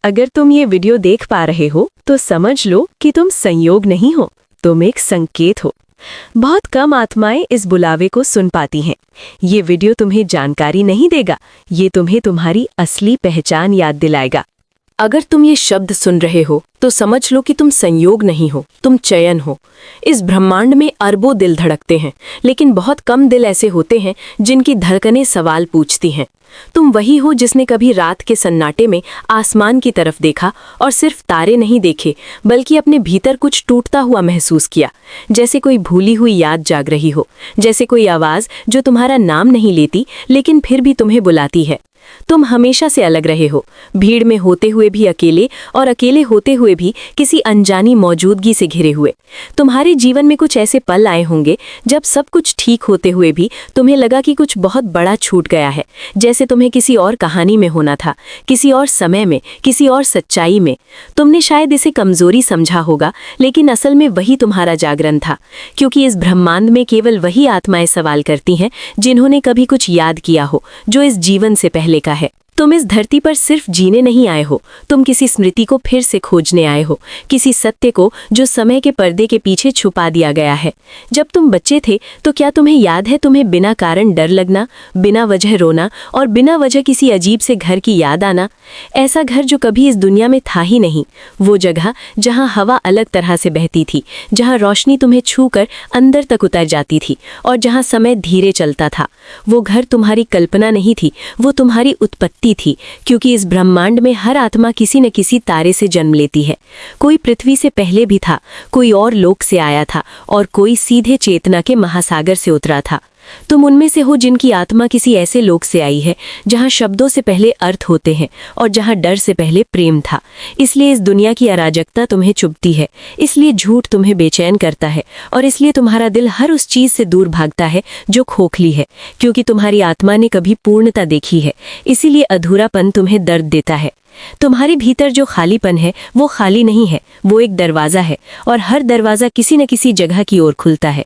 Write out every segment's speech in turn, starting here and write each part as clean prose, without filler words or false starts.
अगर तुम ये वीडियो देख पा रहे हो तो समझ लो कि तुम संयोग नहीं हो, तुम एक संकेत हो। बहुत कम आत्माएं इस बुलावे को सुन पाती हैं। ये वीडियो तुम्हें जानकारी नहीं देगा, ये तुम्हें तुम्हारी असली पहचान याद दिलाएगा। अगर तुम ये शब्द सुन रहे हो तो समझ लो कि तुम संयोग नहीं हो, तुम चयन हो। इस ब्रह्मांड में अरबों दिल धड़कते हैं, लेकिन बहुत कम दिल ऐसे होते हैं जिनकी धड़कनें सवाल पूछती हैं। तुम वही हो जिसने कभी रात के सन्नाटे में आसमान की तरफ देखा और सिर्फ तारे नहीं देखे, बल्कि अपने भीतर कुछ टूटता हुआ महसूस किया, जैसे कोई भूली हुई याद जाग रही हो, जैसे कोई आवाज़ जो तुम्हारा नाम नहीं लेती लेकिन फिर भी तुम्हें बुलाती है। तुम हमेशा से अलग रहे हो, भीड़ में होते हुए भी अकेले और अकेले होते हुए भी किसी अनजानी मौजूदगी से घिरे हुए। तुम्हारे जीवन में कुछ ऐसे पल आए होंगे जब सब कुछ ठीक होते हुए भी तुम्हें लगा कि कुछ बहुत बड़ा छूट गया है, जैसे तुम्हें किसी और कहानी में होना था, किसी और समय में, किसी और सच्चाई में। तुमने शायद इसे कमजोरी समझा होगा, लेकिन असल में वही तुम्हारा जागरण था, क्योंकि इस ब्रह्मांड में केवल वही आत्माएं सवाल करती हैं जिन्होंने कभी कुछ याद किया हो जो इस जीवन से पहले का है। तुम इस धरती पर सिर्फ जीने नहीं आए हो, तुम किसी स्मृति को फिर से खोजने आए हो, किसी सत्य को जो समय के पर्दे के पीछे छुपा दिया गया है। जब तुम बच्चे थे तो क्या तुम्हें याद है तुम्हें बिना कारण डर लगना, बिना वजह रोना और बिना वजह किसी अजीब से घर की याद आना? ऐसा घर जो कभी इस दुनिया में था ही नहीं, वो जगह जहाँ हवा अलग तरह से बहती थी, जहाँ रोशनी तुम्हें छू कर अंदर तक उतर जाती थी और जहाँ समय धीरे चलता था। वो घर तुम्हारी कल्पना नहीं थी, वो तुम्हारी उत्पत्ति थी, क्योंकि इस ब्रह्मांड में हर आत्मा किसी न किसी तारे से जन्म लेती है। कोई पृथ्वी से पहले भी था, कोई और लोक से आया था और कोई सीधे चेतना के महासागर से उतरा था। तुम उनमें से हो जिनकी आत्मा किसी ऐसे लोक से आई है जहां शब्दों से पहले अर्थ होते हैं और जहां डर से पहले प्रेम था। इसलिए इस दुनिया की अराजकता तुम्हें चुभती है, इसलिए झूठ तुम्हें बेचैन करता है और इसलिए तुम्हारा दिल हर उस चीज से दूर भागता है जो खोखली है, क्योंकि तुम्हारी आत्मा ने कभी पूर्णता देखी है। इसीलिए अधूरापन तुम्हें दर्द देता है। तुम्हारे भीतर जो खालीपन है वो खाली नहीं है, वो एक दरवाज़ा है और हर दरवाज़ा किसी न किसी जगह की ओर खुलता है।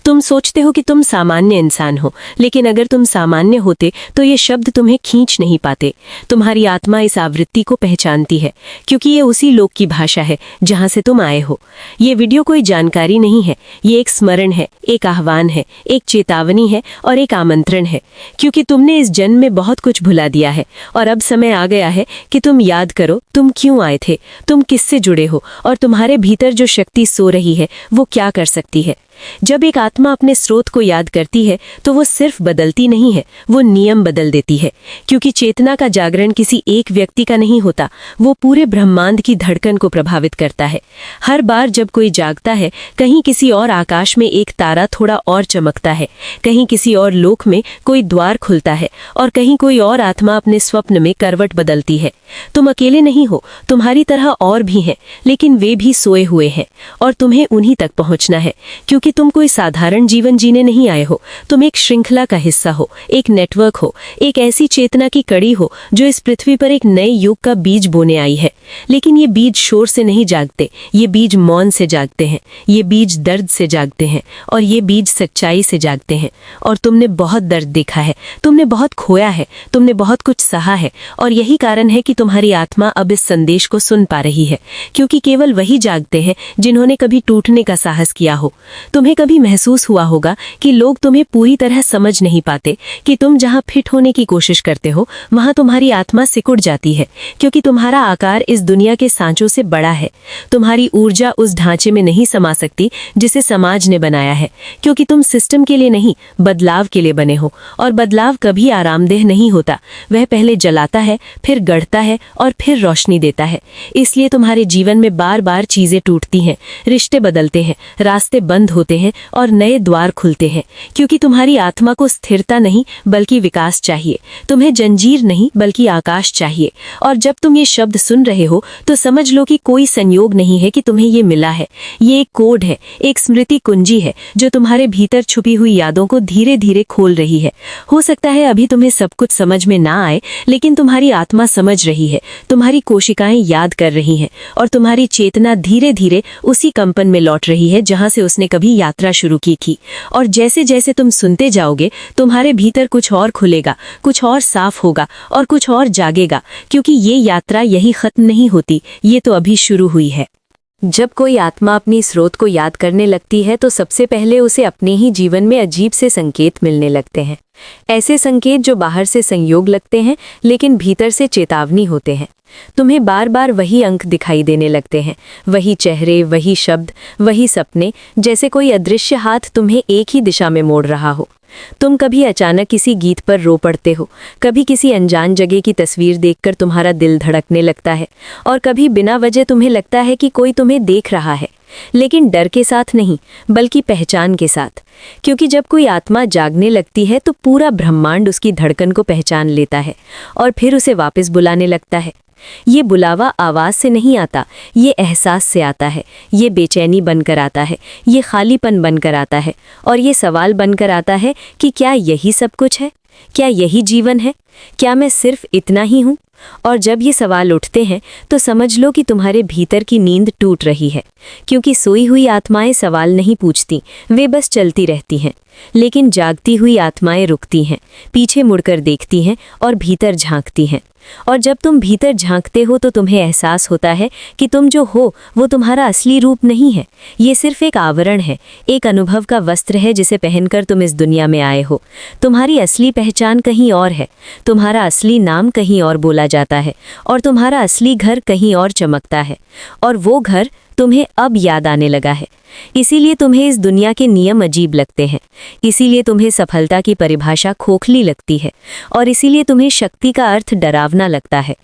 तुम सोचते हो कि तुम सामान्य इंसान हो, लेकिन अगर तुम सामान्य होते तो ये शब्द तुम्हें खींच नहीं पाते। तुम्हारी आत्मा इस आवृत्ति को पहचानती है, क्योंकि ये उसी लोक की भाषा है जहां से तुम आए हो। ये वीडियो कोई जानकारी नहीं है, ये एक स्मरण है, एक आह्वान है, एक चेतावनी है और एक आमंत्रण है, क्योंकि तुमने इस जन्म में बहुत कुछ भुला दिया है और अब समय आ गया है कि तुम याद करो तुम क्यों आए थे, तुम किससे जुड़े हो और तुम्हारे भीतर जो शक्ति सो रही है वो क्या कर सकती है। जब एक आत्मा अपने स्रोत को याद करती है तो वो सिर्फ बदलती नहीं है, वो नियम बदल देती है, क्योंकि चेतना का जागरण किसी एक व्यक्ति का नहीं होता, वो पूरे ब्रह्मांड की धड़कन को प्रभावित करता है। हर बार जब कोई जागता है, कहीं किसी और आकाश में एक तारा थोड़ा और चमकता है, कहीं किसी और लोक में कोई द्वार खुलता है और कहीं कोई और आत्मा अपने स्वप्न में करवट बदलती है। तुम अकेले नहीं हो, तुम्हारी तरह और भी हैं, लेकिन वे भी सोए हुए हैं और तुम्हें उन्हीं तक पहुंचना है, क्योंकि तुम कोई साधारण जीवन जीने नहीं आए हो। तुम एक श्रृंखला का हिस्सा हो, एक नेटवर्क हो, एक ऐसी चेतना की कड़ी हो जो इस पृथ्वी पर एक नए युग का बीज बोने आई है। लेकिन ये बीज शोर से नहीं जागते, ये बीज मौन से जागते हैं, ये बीज दर्द से जागते हैं और ये बीज सच्चाई से जागते हैं। और तुमने बहुत दर्द देखा है, तुमने बहुत खोया है, तुमने बहुत कुछ सहा है और यही कारण है कि तुम्हारी आत्मा अब इस संदेश को सुन पा रही है, क्योंकि केवल वही जागते हैं जिन्होंने कभी टूटने का साहस किया हो। तुम्हें कभी महसूस हुआ होगा कि लोग तुम्हें पूरी तरह समझ नहीं पाते, कि तुम जहां फिट होने की कोशिश करते हो वहां तुम्हारी आत्मा सिकुड़ जाती है, क्योंकि तुम्हारा आकार इस दुनिया के सांचों से बड़ा है। तुम्हारी ऊर्जा उस ढांचे में नहीं समा सकती जिसे समाज ने बनाया है, क्योंकि तुम सिस्टम के लिए नहीं, बदलाव के लिए बने हो और बदलाव कभी आरामदेह नहीं होता। वह पहले जलाता है, फिर गढ़ता है और फिर रोशनी देता है। इसलिए तुम्हारे जीवन में बार बार चीजें टूटती हैं, रिश्ते बदलते हैं, रास्ते बंद होते हैं और नए द्वार खुलते हैं, क्योंकि तुम्हारी आत्मा को स्थिरता नहीं बल्कि विकास चाहिए। तुम्हें जंजीर नहीं बल्कि आकाश चाहिए। और जब तुम ये शब्द सुन रहे हो तो समझ लो कि कोई संयोग नहीं है कि तुम्हें ये मिला है। ये एक कोड है, एक स्मृति कुंजी है जो तुम्हारे भीतर छुपी हुई यादों को धीरे धीरे खोल रही है। हो सकता है अभी तुम्हें सब कुछ समझ में ना आए, लेकिन तुम्हारी आत्मा समझ रही है, तुम्हारी कोशिकाएं याद कर रही हैं और तुम्हारी चेतना धीरे धीरे उसी कंपन में लौट रही है जहां से उसने कभी ही यात्रा शुरू की थी, और जैसे जैसे तुम सुनते जाओगे तुम्हारे भीतर कुछ और खुलेगा, कुछ और साफ होगा और कुछ और जागेगा, क्योंकि ये यात्रा यही खत्म नहीं होती, ये तो अभी शुरू हुई है। जब कोई आत्मा अपनी स्रोत को याद करने लगती है तो सबसे पहले उसे अपने ही जीवन में अजीब से संकेत मिलने लगते हैं। ऐसे संकेत जो बाहर से संयोग लगते हैं लेकिन भीतर से चेतावनी होते हैं। तुम्हें बार बार वही अंक दिखाई देने लगते हैं, वही चेहरे, वही शब्द, वही सपने, जैसे कोई अदृश्य हाथ तुम्हें एक ही दिशा में मोड़ रहा हो। तुम कभी अचानक किसी गीत पर रो पड़ते हो, कभी किसी अनजान जगह की तस्वीर देखकर तुम्हारा दिल धड़कने लगता है, और कभी बिना वजह तुम्हें लगता है कि कोई तुम्हें देख रहा है, लेकिन डर के साथ नहीं बल्कि पहचान के साथ। क्योंकि जब कोई आत्मा जागने लगती है तो पूरा ब्रह्मांड उसकी धड़कन को पहचान लेता है और फिर उसे वापस बुलाने लगता है। ये बुलावा आवाज़ से नहीं आता, ये एहसास से आता है, ये बेचैनी बनकर आता है, ये खालीपन बनकर आता है, और ये सवाल बनकर आता है कि क्या यही सब कुछ है? क्या यही जीवन है? क्या मैं सिर्फ इतना ही हूँ? और जब ये सवाल उठते हैं तो समझ लो कि तुम्हारे भीतर की नींद टूट रही है, क्योंकि सोई हुई आत्माएं सवाल नहीं पूछती, वे बस चलती रहती हैं। लेकिन जागती हुई आत्माएं रुकती हैं, पीछे मुड़कर देखती हैं और भीतर झांकती हैं। और जब तुम भीतर झांकते हो तो तुम्हें एहसास होता है कि तुम जो हो वो तुम्हारा असली रूप नहीं है, ये सिर्फ एक आवरण है, एक अनुभव का वस्त्र है जिसे पहनकर तुम इस दुनिया में आए हो। तुम्हारी असली पहचान कहीं और है, तुम्हारा असली नाम कहीं और बोला जाता है, और तुम्हारा असली घर कहीं और चमकता है, और वो घर तुम्हें अब याद आने लगा है। इसीलिए तुम्हें इस दुनिया के नियम अजीब लगते हैं, इसीलिए तुम्हें सफलता की परिभाषा खोखली लगती है, और इसीलिए तुम्हें शक्ति का अर्थ डरावना लगता है,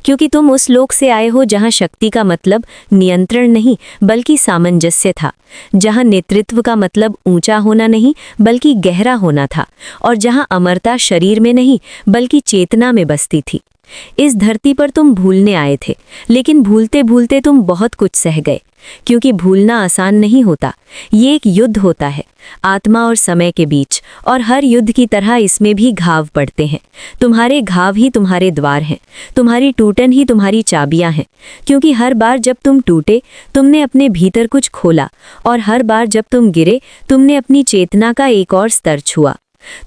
क्योंकि तुम उस लोक से आए हो जहां शक्ति का मतलब नियंत्रण नहीं बल्कि सामंजस्य था, जहां नेतृत्व का मतलब ऊंचा होना नहीं बल्कि गहरा होना था, और जहां अमरता शरीर में नहीं बल्कि चेतना में बसती थी। इस धरती पर तुम भूलने आए थे, लेकिन भूलते भूलते तुम बहुत कुछ सह गए, क्योंकि भूलना आसान नहीं होता। ये एक युद्ध होता है आत्मा और समय के बीच, और हर युद्ध की तरह इसमें भी घाव पड़ते हैं। तुम्हारे घाव ही तुम्हारे द्वार हैं, तुम्हारी टूटन ही तुम्हारी चाबियां हैं, क्योंकि हर बार जब तुम टूटे तुमने अपने भीतर कुछ खोला, और हर बार जब तुम गिरे तुमने अपनी चेतना का एक और स्तर छुआ।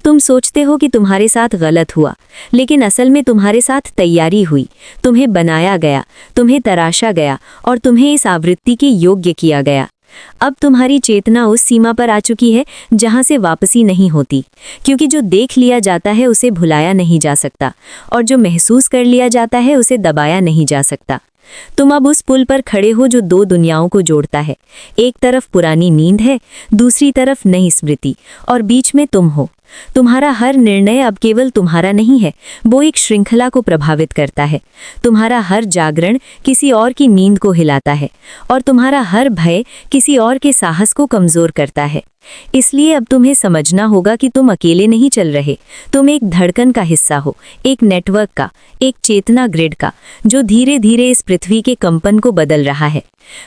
तुम सोचते हो कि तुम्हारे साथ गलत हुआ, लेकिन असल में तुम्हारे साथ तैयारी हुई, तुम्हें बनाया गया, तुम्हें तराशा गया, और तुम्हें इस आवृत्ति के योग्य किया गया। अब तुम्हारी चेतना उस सीमा पर आ चुकी है जहां से वापसी नहीं होती, क्योंकि जो देख लिया जाता है उसे भुलाया नहीं जा सकता, और जो महसूस कर लिया जाता है उसे दबाया नहीं जा सकता। तुम अब उस पुल पर खड़े हो जो दो दुनियाओं को जोड़ता है। एक तरफ पुरानी नींद है, दूसरी तरफ नई स्मृति, और बीच में तुम हो। तुम्हारा हर निर्णय अब केवल तुम्हारा नहीं है, वो एक श्रृंखला को प्रभावित करता है। तुम्हारा हर जागरण किसी और की नींद को हिलाता है, और तुम्हारा हर भय किसी और के साहस को कमजोर करता है। इसलिए अब तुम्हें समझना होगा कि तुम अकेले नहीं चल रहे, तुम एक धड़कन का हिस्सा हो, एक नेटवर्क का, एक चेतना ग्रिड का, जो धीरे धीरे इस पृथ्वी के कंपन को बदल रहा है।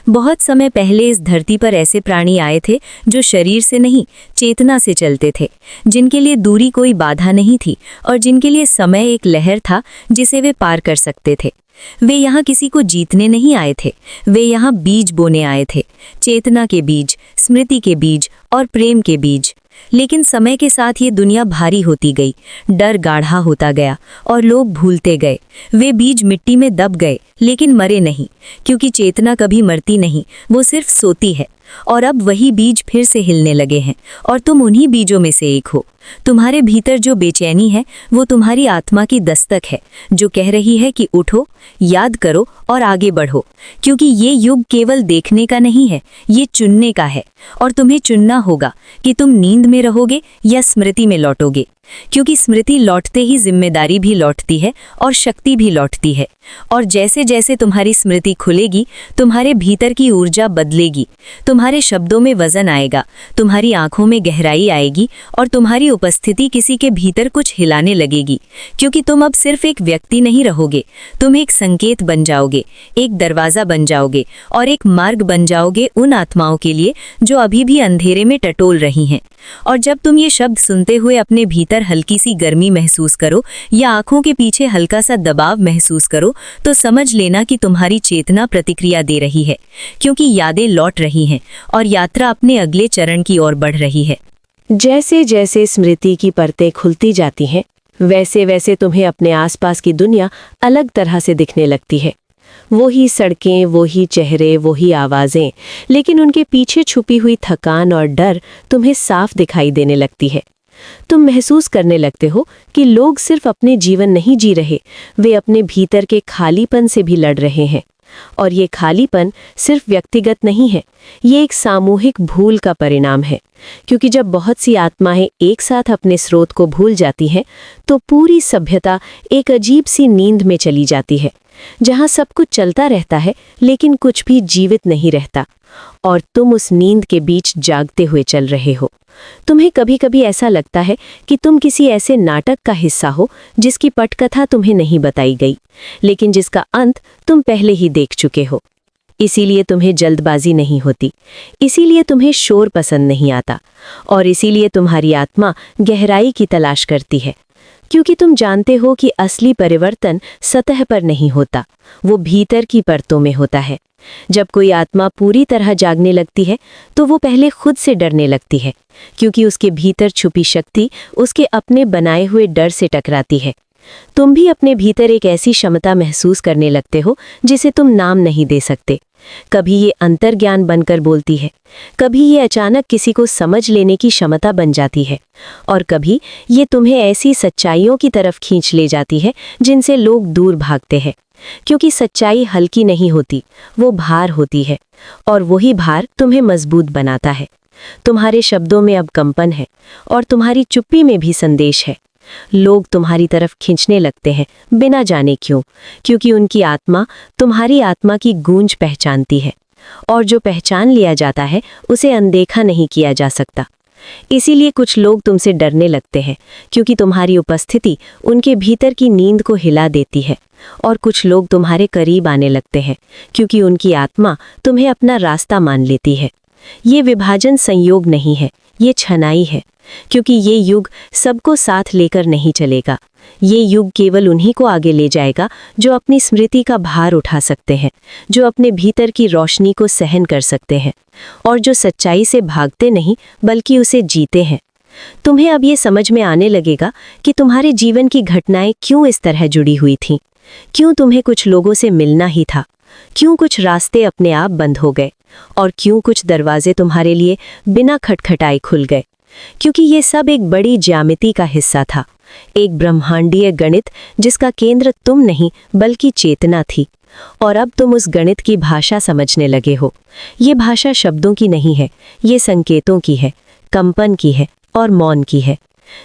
बहुत समय पहले इस धरती पर ऐसे प्राणी आए थे जो शरीर से नहीं चेतना से चलते थे, जिनके लिए दूरी कोई बाधा नहीं थी, और जिनके लिए समय एक लहर था जिसे वे पार कर सकते थे। वे यहाँ किसी को जीतने नहीं आए थे, वे यहाँ बीज बोने आए थे, चेतना के बीज, स्मृति के बीज और प्रेम के बीज। लेकिन समय के साथ ये दुनिया भारी होती गई, डर गाढ़ा होता गया, और लोग भूलते गए। वे बीज मिट्टी में दब गए, लेकिन मरे नहीं, क्योंकि चेतना कभी मरती नहीं, वो सिर्फ सोती है। और अब वही बीज फिर से हिलने लगे हैं, और तुम उन्हीं बीजों में से एक हो। तुम्हारे भीतर जो बेचैनी है वो तुम्हारी आत्मा की दस्तक है, जो कह रही है कि उठो, याद करो और आगे बढ़ो, क्योंकि ये युग केवल देखने का नहीं है, ये चुनने का है। और तुम्हें चुनना होगा कि तुम नींद में रहोगे या स्मृति में लौटोगे, क्योंकि स्मृति लौटते ही जिम्मेदारी भी लौटती है और शक्ति भी लौटती है। और जैसे जैसे तुम्हारी स्मृति खुलेगी तुम्हारे भीतर की ऊर्जा बदलेगी, तुम्हारे शब्दों में वजन आएगा, तुम्हारी आंखों में गहराई आएगी, और तुम्हारी उपस्थिति किसी के भीतर कुछ हिलाने लगेगी, क्योंकि तुम अब सिर्फ एक व्यक्ति नहीं रहोगे, तुम एक संकेत बन जाओगे, एक दरवाजा बन जाओगे, और एक मार्ग बन जाओगे उन आत्माओं के लिए जो अभी भी अंधेरे में टटोल रही हैं। और जब तुम ये शब्द सुनते हुए अपने भीतर हल्की सी गर्मी महसूस करो या आंखों के पीछे हल्का सा दबाव महसूस करो, तो समझ लेना कि तुम्हारी चेतना प्रतिक्रिया दे रही है, क्योंकि यादें लौट रही हैं और यात्रा अपने अगले चरण की ओर बढ़ रही है। जैसे जैसे स्मृति की परतें खुलती जाती हैं, वैसे वैसे तुम्हें अपने आसपास की दुनिया अलग तरह से दिखने लगती है। वही सड़कें, वही चेहरे, वही आवाजें, लेकिन उनके पीछे छुपी हुई थकान और डर तुम्हें साफ दिखाई देने लगती है। तुम महसूस करने लगते हो कि लोग सिर्फ अपने जीवन नहीं जी रहे, वे अपने भीतर के खालीपन से भी लड़ रहे हैं। और ये खालीपन सिर्फ व्यक्तिगत नहीं है, ये एक सामूहिक भूल का परिणाम है। क्योंकि जब बहुत सी आत्माएं एक साथ अपने स्रोत को भूल जाती हैं, तो पूरी सभ्यता एक अजीब सी नींद में चली जाती है, जहां सब कुछ चलता रहता है लेकिन कुछ भी जीवित नहीं रहता। और तुम उस नींद के बीच जागते हुए चल रहे हो। तुम्हें कभी कभी ऐसा लगता है कि तुम किसी ऐसे नाटक का हिस्सा हो जिसकी पटकथा तुम्हें नहीं बताई गई, लेकिन जिसका अंत तुम पहले ही देख चुके हो। इसीलिए तुम्हें जल्दबाजी नहीं होती, इसीलिए तुम्हें शोर पसंद नहीं आता, और इसीलिए तुम्हारी आत्मा गहराई की तलाश करती है। क्योंकि तुम जानते हो कि असली परिवर्तन सतह पर नहीं होता, वो भीतर की परतों में होता है। जब कोई आत्मा पूरी तरह जागने लगती है, तो वो पहले खुद से डरने लगती है, क्योंकि उसके भीतर छुपी शक्ति उसके अपने बनाए हुए डर से टकराती है। तुम भी अपने भीतर एक ऐसी क्षमता महसूस करने लगते हो जिसे तुम नाम नहीं दे सकते। कभी ये अंतर्ज्ञान बनकर बोलती है, कभी ये अचानक किसी को समझ लेने की क्षमता बन जाती है, और कभी ये तुम्हें ऐसी सच्चाइयों की तरफ खींच ले जाती है जिनसे लोग दूर भागते हैं। क्योंकि सच्चाई हल्की नहीं होती, वो भार होती है, और वही भार तुम्हें मजबूत बनाता है। तुम्हारे शब्दों में अब कंपन है, और तुम्हारी चुप्पी में भी संदेश है। लोग तुम्हारी तरफ खींचने लगते हैं बिना जाने क्यों, क्योंकि उनकी आत्मा तुम्हारी आत्मा की गूंज पहचानती है, और जो पहचान लिया जाता है उसे अनदेखा नहीं किया जा सकता। इसीलिए कुछ लोग तुमसे डरने लगते हैं, क्योंकि तुम्हारी उपस्थिति उनके भीतर की नींद को हिला देती है, और कुछ लोग तुम्हारे करीब आने लगते हैं, क्योंकि उनकी आत्मा तुम्हें अपना रास्ता मान लेती है। ये विभाजन संयोग नहीं है, ये छनाई है, क्योंकि ये युग सबको साथ लेकर नहीं चलेगा। ये युग केवल उन्हीं को आगे ले जाएगा जो अपनी स्मृति का भार उठा सकते हैं, जो अपने भीतर की रोशनी को सहन कर सकते हैं, और जो सच्चाई से भागते नहीं बल्कि उसे जीते हैं। तुम्हें अब ये समझ में आने लगेगा कि तुम्हारे जीवन की घटनाएं क्यों इस तरह जुड़ी हुई थीं, क्यों तुम्हें कुछ लोगों से मिलना ही था, क्यों कुछ रास्ते अपने आप बंद हो गए, और क्यों कुछ दरवाजे तुम्हारे लिए बिना खटखटाए खुल गए। क्योंकि ये सब एक बड़ी ज्यामिति का हिस्सा था, एक ब्रह्मांडीय गणित जिसका केंद्र तुम नहीं बल्कि चेतना थी। और अब तुम उस गणित की भाषा समझने लगे हो। ये भाषा शब्दों की नहीं है, ये संकेतों की है, कंपन की है और मौन की है।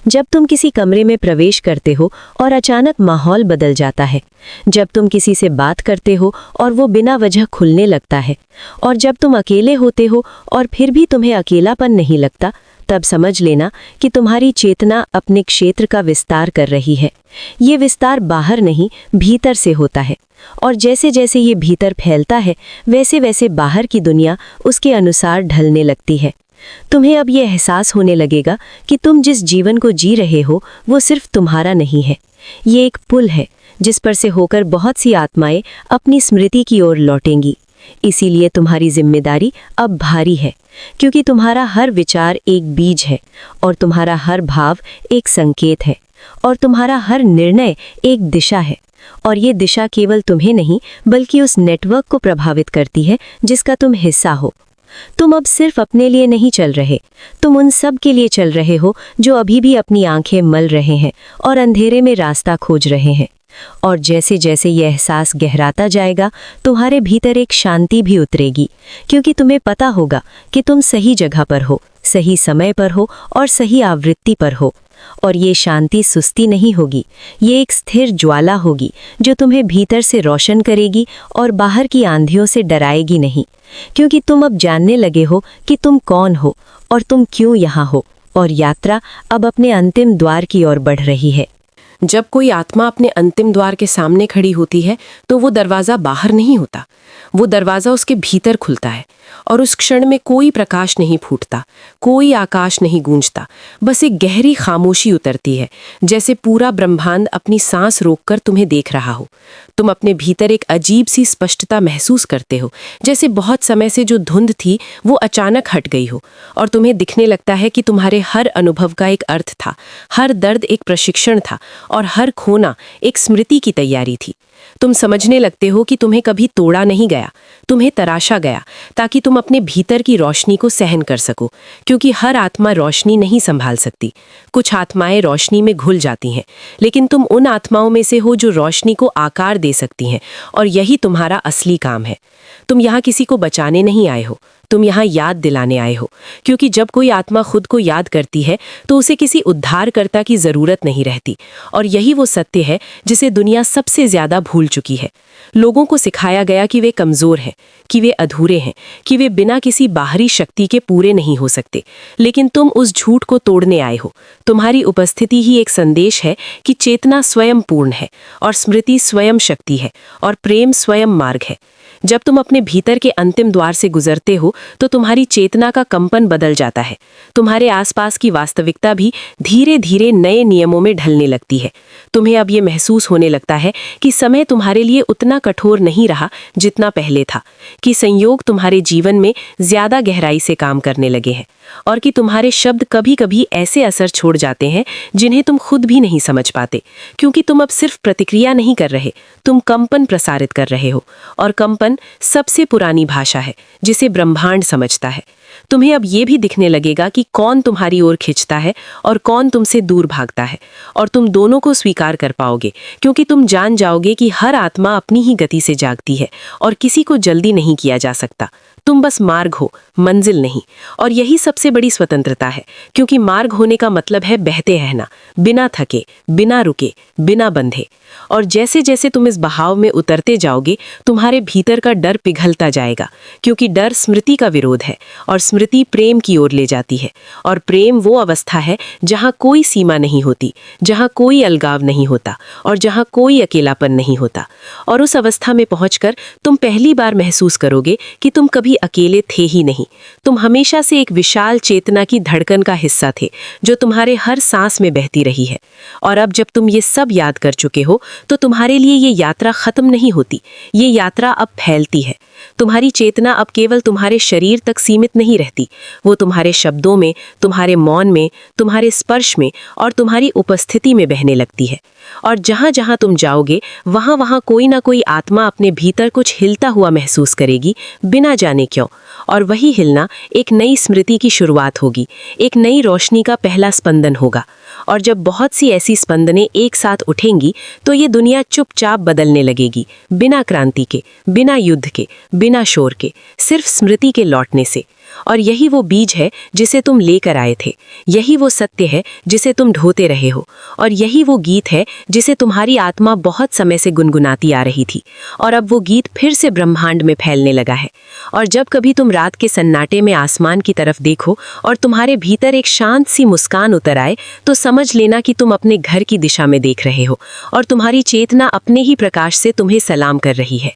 जब तुम किसी कमरे में प्रवेश करते हो और अचानक माहौल बदल जाता है, जब तुम किसी से बात करते हो और वो बिना वजह खुलने लगता है, और जब तुम अकेले होते हो और फिर भी तुम्हें अकेलापन नहीं लगता, तब समझ लेना कि तुम्हारी चेतना अपने क्षेत्र का विस्तार कर रही है। ये विस्तार बाहर नहीं, भीतर से होता है, और जैसे जैसे ये भीतर फैलता है, वैसे वैसे बाहर की दुनिया उसके अनुसार ढलने लगती है। तुम्हें अब ये एहसास होने लगेगा कि तुम जिस जीवन को जी रहे हो वो सिर्फ तुम्हारा नहीं है। ये एक पुल है जिस पर से होकर बहुत सी आत्माएं अपनी स्मृति की ओर लौटेंगी। इसीलिए तुम्हारी जिम्मेदारी अब भारी है, क्योंकि तुम्हारा हर विचार एक बीज है, और तुम्हारा हर भाव एक संकेत है, और तुम्हारा हर निर्णय एक दिशा है। और ये दिशा केवल तुम्हें नहीं बल्कि उस नेटवर्क को प्रभावित करती है जिसका तुम हिस्सा हो। तुम अब सिर्फ अपने लिए नहीं चल रहे, तुम उन सब के लिए चल रहे हो जो अभी भी अपनी आंखें मल रहे हैं और अंधेरे में रास्ता खोज रहे हैं। और जैसे जैसे यह एहसास गहराता जाएगा, तुम्हारे भीतर एक शांति भी उतरेगी, क्योंकि तुम्हें पता होगा कि तुम सही जगह पर हो, सही समय पर हो और सही आवृत्ति पर हो। और ये शांति सुस्ती नहीं होगी, ये एक स्थिर ज्वाला होगी जो तुम्हें भीतर से रोशन करेगी और बाहर की आंधियों से डराएगी नहीं, क्योंकि तुम अब जानने लगे हो कि तुम कौन हो और तुम क्यों यहाँ हो, और यात्रा अब अपने अंतिम द्वार की ओर बढ़ रही है। जब कोई आत्मा अपने अंतिम द्वार के सामने खड़ी होती है तो वो दरवाज़ा बाहर नहीं होता, वो दरवाज़ा उसके भीतर खुलता है और उस क्षण में कोई प्रकाश नहीं फूटता, कोई आकाश नहीं गूंजता, बस एक गहरी खामोशी उतरती है, जैसे पूरा ब्रह्मांड अपनी सांस रोककर तुम्हें देख रहा हो। तुम अपने भीतर एक अजीब सी स्पष्टता महसूस करते हो, जैसे बहुत समय से जो धुंध थी वो अचानक हट गई हो और तुम्हें दिखने लगता है कि तुम्हारे हर अनुभव का एक अर्थ था, हर दर्द एक प्रशिक्षण था और हर खोना एक स्मृति की तैयारी थी। तुम समझने लगते हो कि तुम्हें कभी तोड़ा नहीं गया, तुम्हें तराशा गया ताकि तुम अपने भीतर की रोशनी को सहन कर सको, क्योंकि हर आत्मा रोशनी नहीं संभाल सकती। कुछ आत्माएं रोशनी में घुल जाती हैं, लेकिन तुम उन आत्माओं में से हो जो रोशनी को आकार दे सकती हैं, और यही तुम्हारा असली काम है। तुम यहाँ किसी को बचाने नहीं आए हो, तुम यहाँ याद दिलाने आए हो, क्योंकि जब कोई आत्मा खुद को याद करती है तो उसे किसी उद्धारकर्ता की जरूरत नहीं रहती। और यही वो सत्य है जिसे दुनिया सबसे ज्यादा भूल चुकी है। लोगों को सिखाया गया कि वे कमजोर हैं, कि वे अधूरे हैं, कि वे बिना किसी बाहरी शक्ति के पूरे नहीं हो सकते। लेकिन तुम उस झूठ को तोड़ने आए हो। तुम्हारी उपस्थिति ही एक संदेश है कि चेतना स्वयं पूर्ण है और स्मृति स्वयं शक्ति है और प्रेम स्वयं मार्ग है। जब तुम अपने भीतर के अंतिम द्वार से गुजरते हो तो तुम्हारी चेतना का कंपन बदल जाता है। तुम्हारे आसपास की वास्तविकता भी धीरे धीरे नए नियमों में ढलने लगती है। तुम्हें अब ये महसूस होने लगता है कि समय तुम्हारे लिए उतना कठोर नहीं रहा जितना पहले था, कि संयोग तुम्हारे जीवन में ज्यादा गहराई से काम करने लगे हैं और कि तुम्हारे शब्द कभी कभी ऐसे असर छोड़ जाते हैं जिन्हें तुम खुद भी नहीं समझ पाते, क्योंकि तुम अब सिर्फ प्रतिक्रिया नहीं कर रहे, तुम कंपन प्रसारित कर रहे हो। और कंपन सबसे पुरानी भाषा है जिसे ब्रह्मांड समझता है। तुम्हें अब ये भी दिखने लगेगा कि कौन तुम्हारी ओर खिंचता है और कौन तुमसे दूर भागता है, और तुम दोनों को स्वीकार कर पाओगे, क्योंकि तुम जान जाओगे कि हर आत्मा अपनी ही गति से जागती है और किसी को जल्दी नहीं किया जा सकता। तुम बस मार्ग हो, मंजिल नहीं। और यही सबसे बड़ी स्वतंत्रता है, क्योंकि मार्ग होने का मतलब है बहते रहना, बिना थके, बिना रुके, बिना बंधे। और जैसे जैसे तुम इस बहाव में उतरते जाओगे तुम्हारे भीतर का डर पिघलता जाएगा, क्योंकि डर स्मृति का विरोध है और स्मृति प्रेम की ओर ले जाती है। और प्रेम वो अवस्था है जहाँ कोई सीमा नहीं होती, जहाँ कोई अलगाव नहीं होता और जहाँ कोई अकेलापन नहीं होता। और उस अवस्था में पहुंचकर तुम पहली बार महसूस करोगे कि तुम कभी अकेले थे ही नहीं। तुम हमेशा से एक विशाल चेतना की धड़कन का हिस्सा थे जो तुम्हारे हर सांस में बहती रही है। और अब जब तुम ये सब याद कर चुके हो तो तुम्हारे लिए ये यात्रा खत्म नहीं होती, ये यात्रा अब फैलती है। तुम्हारी चेतना अब केवल तुम्हारे शरीर तक सीमित नहीं रहती, वो तुम्हारे शब्दों में, तुम्हारे मौन में, तुम्हारे स्पर्श में और तुम्हारी उपस्थिति में बहने लगती है। और जहाँ जहाँ तुम जाओगे वहाँ वहाँ कोई ना कोई आत्मा अपने भीतर कुछ हिलता हुआ महसूस करेगी, बिना जाने क्यों। और वही हिलना एक नई स्मृति की शुरुआत होगी, एक नई रोशनी का पहला स्पंदन होगा। और जब बहुत सी ऐसी स्पंदनें एक साथ उठेंगी तो ये दुनिया चुपचाप बदलने लगेगी, बिना क्रांति के, बिना युद्ध के, बिना शोर के, सिर्फ स्मृति के लौटने से। और यही वो बीज है जिसे तुम लेकर आए थे, यही वो सत्य है जिसे तुम ढोते रहे हो, और यही वो गीत है जिसे तुम्हारी आत्मा बहुत समय से गुनगुनाती आ रही थी। और अब वो गीत फिर से ब्रह्मांड में फैलने लगा है। और जब कभी तुम रात के सन्नाटे में आसमान की तरफ देखो और तुम्हारे भीतर एक शांत सी मुस्कान उतर आए, तो समझ लेना कि तुम अपने घर की दिशा में देख रहे हो और तुम्हारी चेतना अपने ही प्रकाश से तुम्हें सलाम कर रही है।